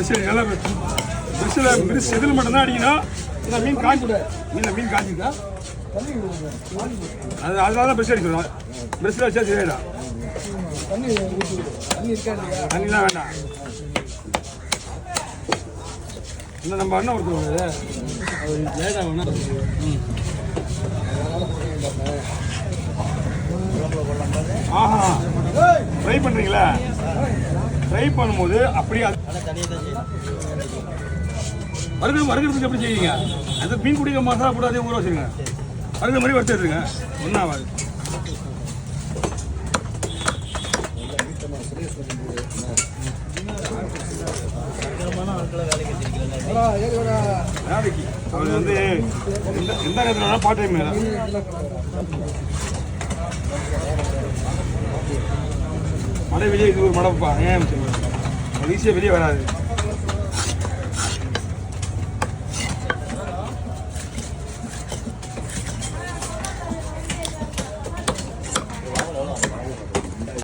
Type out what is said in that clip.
சரி நல்லா பிரிஸ் எதில் மட்டும்தான் அடிக்கணும். இந்த மீன் மீன் காஞ்சிருக்கா அதனால தான் பிரிஸ் அடிக்கணும். பிரிஸ்ல வச்சா சரியாயிடும். தண்ணிலாம் வேண்டாம். இன்னும் நம்ம அண்ணன் ஒருத்தர் லேட்டாக வேணா. ஆஹா ட்ரை பண்ணுறீங்களா? ட்ரை பண்ணும்போது அப்படியே வறுக்கிறதுக்கு எப்படி செய்வீங்க? அந்த மீன் குடிக்க மசாலா கூட அதே ஊற வச்சுருங்க. வறுக்கிற மாதிரி வறுத்து எடுத்துங்க. ஒன்றும் ஆகாது. வேலைக்கு அவர் வந்து எந்த நேரத்தில் வேணால் பார்ட் டைம் வேலை. மழை வெளியே இது ஒரு மழைப்பா. ஏன் அது ஈஸியாக வெளியே வராது.